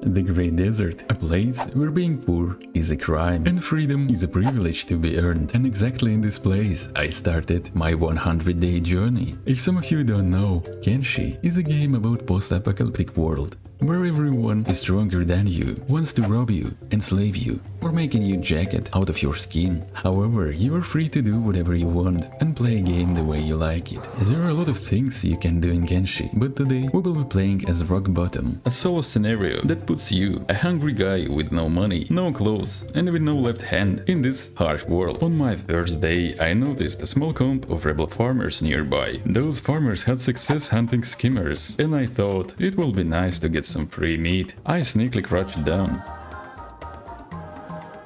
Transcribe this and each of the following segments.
The Great Desert, a place where being poor is a crime and freedom is a privilege to be earned. And exactly in this place I started my 100-day journey. If some of you don't know, Kenshi is a game about post-apocalyptic world where everyone is stronger than you, wants to rob you, enslave you, or make a new jacket out of your skin. However, you are free to do whatever you want and play a game the way you like it. There are a lot of things you can do in Kenshi, but today we will be playing as Rock Bottom, a solo scenario that puts you, a hungry guy with no money, no clothes, and with no left hand, in this harsh world. On my first day, I noticed a small camp of rebel farmers nearby. Those farmers had success hunting skimmers, and I thought it will be nice to get some free meat. I sneakily crouched down.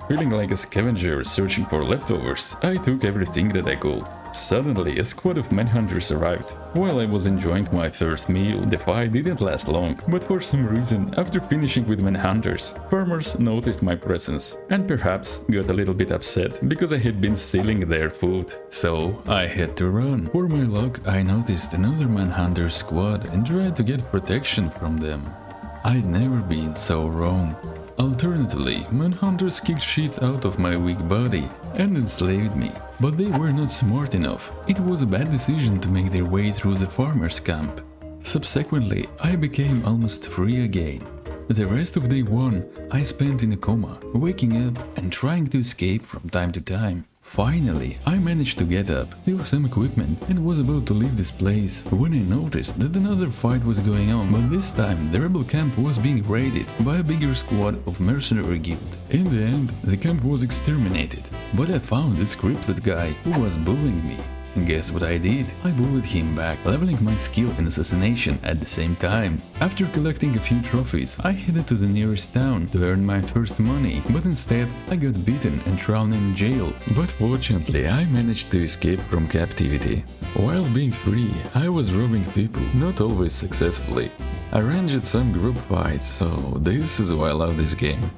Feeling like a scavenger searching for leftovers, I took everything that I could. Suddenly, a squad of manhunters arrived. While I was enjoying my first meal, the fight didn't last long, but for some reason, after finishing with manhunters, farmers noticed my presence and perhaps got a little bit upset because I had been stealing their food. So I had to run. For my luck, I noticed another manhunter squad and tried to get protection from them. I'd never been so wrong. Alternatively, manhunters kicked shit out of my weak body and enslaved me. But they were not smart enough. It was a bad decision to make their way through the farmers' camp. Subsequently, I became almost free again. The rest of day 1 I spent in a coma, waking up and trying to escape from time to time. Finally, I managed to get up, steal some equipment and was about to leave this place when I noticed that another fight was going on, but this time the rebel camp was being raided by a bigger squad of mercenary guild. In the end, the camp was exterminated, but I found a scripted guy who was bullying me. And guess what I did? I bullied him back, leveling my skill in assassination at the same time. After collecting a few trophies, I headed to the nearest town to earn my first money, but instead I got beaten and thrown in jail. But fortunately, I managed to escape from captivity. While being free, I was robbing people, not always successfully. I arranged some group fights, so this is why I love this game.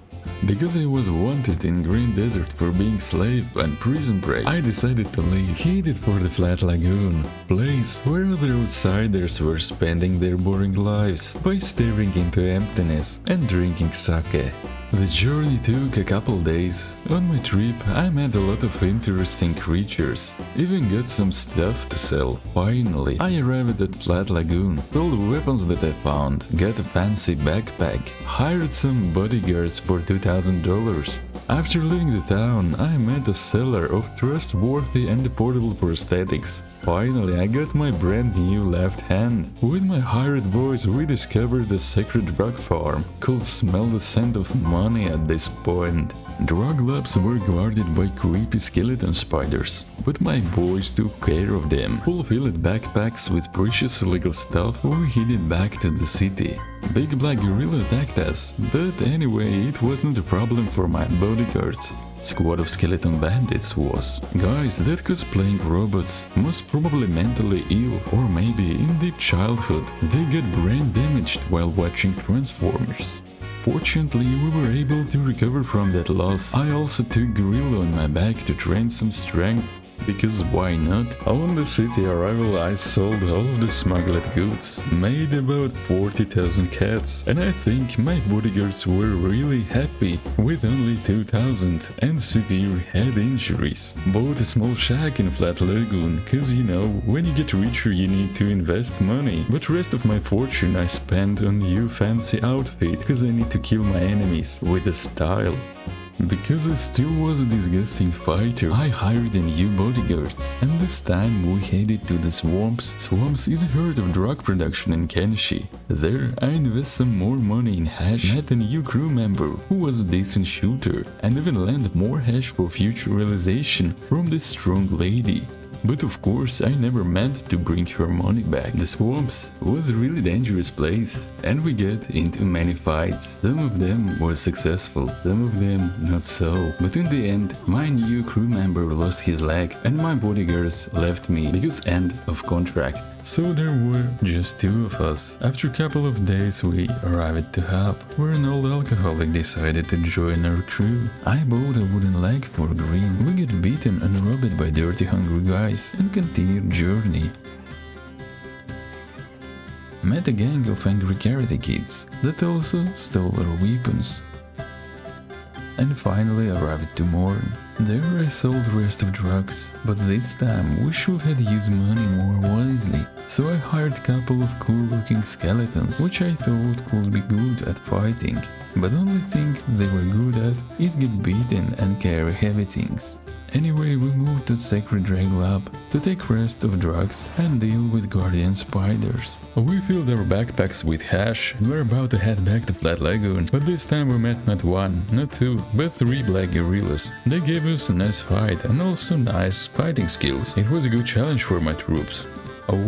Because I was wanted in Great Desert for being slave and prison prey, I decided to leave, headed for the Flat Lagoon, place where other outsiders were spending their boring lives by staring into emptiness and drinking sake. The journey took a couple days. On my trip, I met a lot of interesting creatures, even got some stuff to sell. Finally, I arrived at Flat Lagoon, sold the weapons that I found, got a fancy backpack, hired some bodyguards for $2,000. After leaving the town, I met a seller of trustworthy and affordable prosthetics. Finally, I got my brand new left hand. With my hired boys, we discovered a sacred drug farm. Could smell the scent of money at this point. Drug labs were guarded by creepy skeleton spiders, but my boys took care of them. Full-filled backpacks with precious illegal stuff were headed back to the city. Big Black Gorilla attacked us, but anyway, it wasn't a problem for my bodyguards. Squad of skeleton bandits was. Guys that cosplaying robots, most probably mentally ill or maybe in deep childhood. They got brain damaged while watching Transformers. Fortunately, we were able to recover from that loss. I also took Gorilla on my back to train some strength. Because why not? On the city arrival I sold all of the smuggled goods, made about 40,000 cats, and I think my bodyguards were really happy with only 2,000 and severe head injuries. Bought a small shack in Flat Lagoon, cause you know, when you get richer you need to invest money, but rest of my fortune I spent on new fancy outfit, cause I need to kill my enemies with a style. Because I still was a disgusting fighter, I hired a new bodyguard, and this time we headed to the swamps. Swamps is a herd of drug production in Kenshi. There I invest some more money in hash, met a new crew member who was a decent shooter, and even lend more hash for future realization from this strong lady. But of course, I never meant to bring her money back. The swamps was a really dangerous place, and we got into many fights. Some of them were successful, some of them not so. But in the end, my new crew member lost his leg, and my bodyguards left me because end of contract. So there were just two of us. After a couple of days we arrived to hub, where an old alcoholic decided to join our crew. I bought a wooden leg for green. We got beaten and robbed by dirty hungry guys and continued journey. met a gang of angry karate kids that also stole our weapons. And finally arrived to Morn. There I sold the rest of drugs, but this time we should have used money more wisely, so I hired a couple of cool looking skeletons, which I thought could be good at fighting, but the only thing they were good at is get beaten and carry heavy things. Anyway, we moved to Sacred Drag Lab to take rest of drugs and deal with guardian spiders. We filled our backpacks with hash and were about to head back to Flat Lagoon, but this time we met not one, not two, but 3 black gorillas. They gave us a nice fight and also nice fighting skills. It was a good challenge for my troops.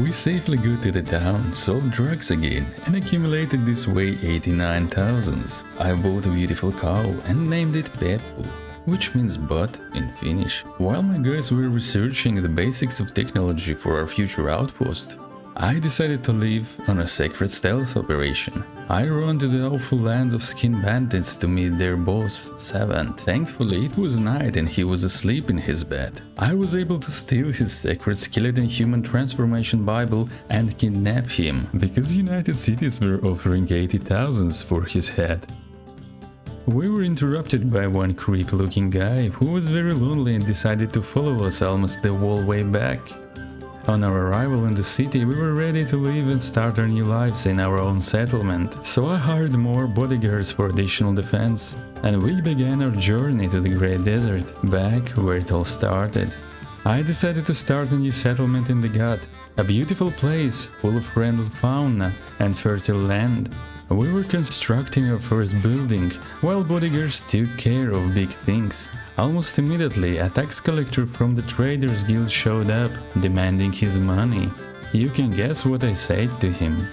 We safely got to the town, sold drugs again, and accumulated this way 89,000. I bought a beautiful cow and named it Peppu, which means butt in Finnish. While my guys were researching the basics of technology for our future outpost, I decided to leave on a secret stealth operation. I ran to the awful land of skin bandits to meet their boss, Savannah. Thankfully, it was night and he was asleep in his bed. I was able to steal his sacred skeleton human transformation Bible and kidnap him, because United Cities were offering 80,000 for his head. We were interrupted by one creepy-looking guy who was very lonely and decided to follow us almost the whole way back. On our arrival in the city, we were ready to leave and start our new lives in our own settlement, so I hired more bodyguards for additional defense, and we began our journey to the Great Desert, back where it all started. I decided to start a new settlement in the Gut, a beautiful place full of friendly fauna and fertile land. We were constructing our first building, while bodyguards took care of big things. Almost immediately, a tax collector from the Traders Guild showed up, demanding his money. You can guess what I said to him.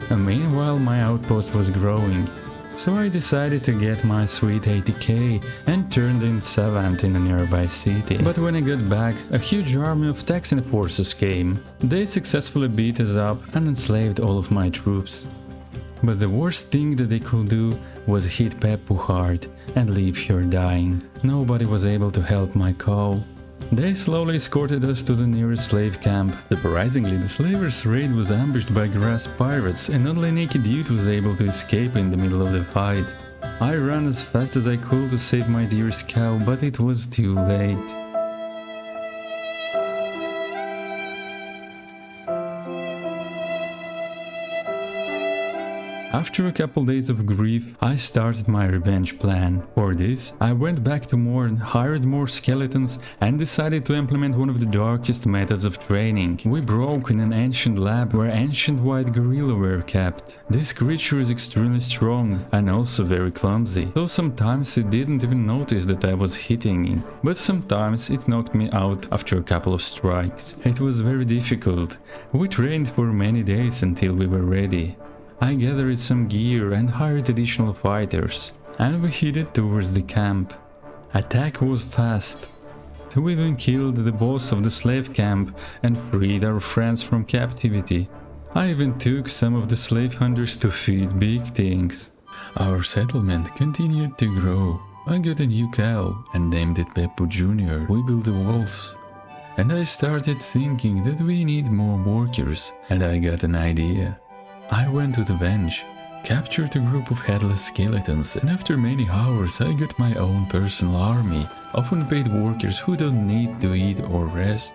Meanwhile, my outpost was growing, so I decided to get my sweet 80k and turned in Savannah in a nearby city. But when I got back, a huge army of tax enforcers came. They successfully beat us up and enslaved all of my troops. But the worst thing that they could do was hit Peppu hard and leave her dying. Nobody was able to help my cow. They slowly escorted us to the nearest slave camp. Surprisingly, the slavers' raid was ambushed by grass pirates and only Naked Youth was able to escape in the middle of the fight. I ran as fast as I could to save my dearest cow, but it was too late. After a couple days of grief, I started my revenge plan. For this, I went back to Morn, hired more skeletons, and decided to implement one of the darkest methods of training. We broke in an ancient lab where ancient white gorilla were kept. This creature is extremely strong and also very clumsy, so sometimes it didn't even notice that I was hitting it. But sometimes it knocked me out after a couple of strikes. It was very difficult. We trained for many days until we were ready. I gathered some gear and hired additional fighters, and we headed towards the camp. Attack was fast. We even killed the boss of the slave camp and freed our friends from captivity. I even took some of the slave hunters to feed big things. Our settlement continued to grow. I got a new cow and named it Peppu Jr. We built the walls. And I started thinking that we need more workers, and I got an idea. I went to the bench, captured a group of headless skeletons, and after many hours I got my own personal army, often paid workers who don't need to eat or rest.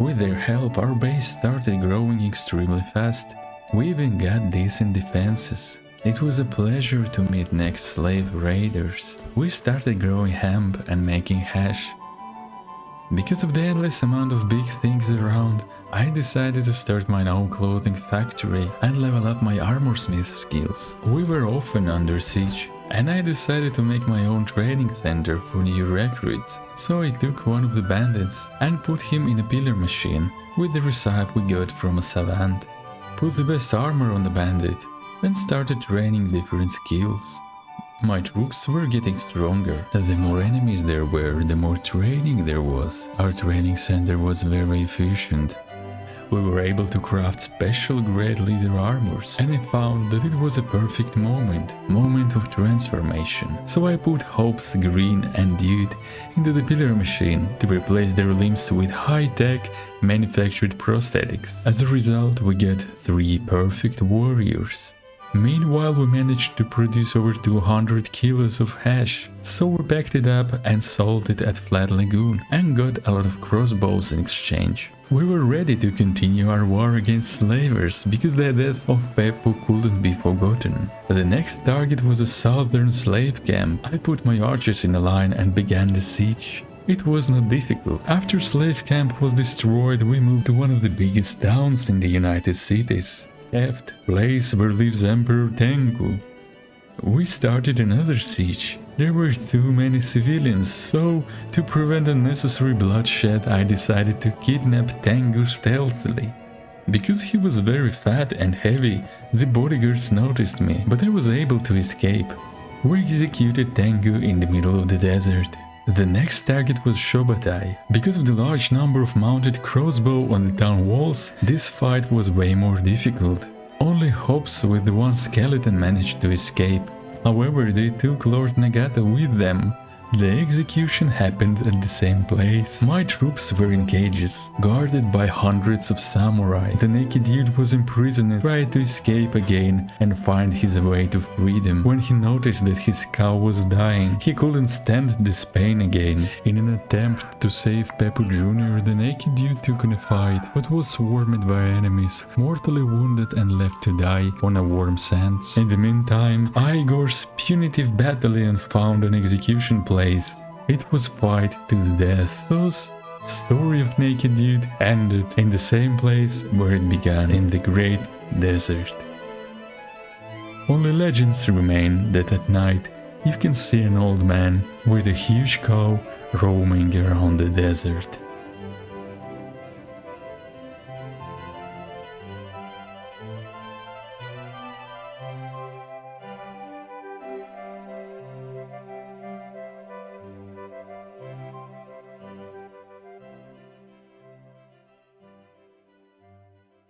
With their help, our base started growing extremely fast. We even got decent defenses. It was a pleasure to meet next slave raiders. We started growing hemp and making hash. Because of the endless amount of big things around, I decided to start my own clothing factory and level up my armorsmith skills. We were often under siege, and I decided to make my own training center for new recruits. So I took one of the bandits and put him in a pillar machine with the recipe we got from a savant. Put the best armor on the bandit and started training different skills. My troops were getting stronger. The more enemies there were, the more training there was. Our training center was very efficient. we were able to craft special grade leather armors, and I found that it was a perfect moment of transformation. So I put Hope's Green and Dude into the pillar machine to replace their limbs with high-tech manufactured prosthetics. As a result, we get 3 perfect warriors. Meanwhile, we managed to produce over 200 kilos of hash, so we packed it up and sold it at Flat Lagoon and got a lot of crossbows in exchange. We were ready to continue our war against slavers because the death of Beppo couldn't be forgotten. The next target was a southern slave camp. I put my archers in a line and began the siege. It was not difficult. After slave camp was destroyed, we moved to one of the biggest towns in the United Cities. Eft, place where lives Emperor Tengu. We started another siege. There were too many civilians, so to prevent unnecessary bloodshed I decided to kidnap Tengu stealthily. Because he was very fat and heavy, the bodyguards noticed me, but I was able to escape. We executed Tengu in the middle of the desert. The next target was Sho-Battai. Because of the large number of mounted crossbow on the town walls, this fight was way more difficult. Only Hobbs with the one skeleton managed to escape. However, they took Lord Nagata with them. The execution happened at the same place. My troops were in cages, guarded by hundreds of samurai. The naked dude was imprisoned and tried to escape again and find his way to freedom. When he noticed that his cow was dying, he couldn't stand this pain again. In an attempt to save Beppo Jr., the naked dude took on a fight, but was swarmed by enemies, mortally wounded and left to die on a warm sands. In the meantime, Igor's punitive battalion found an execution place. It was fight to the death. Thus, story of Naked Dude ended in the same place where it began, in the Great Desert. Only legends remain that at night you can see an old man with a huge cow roaming around the desert.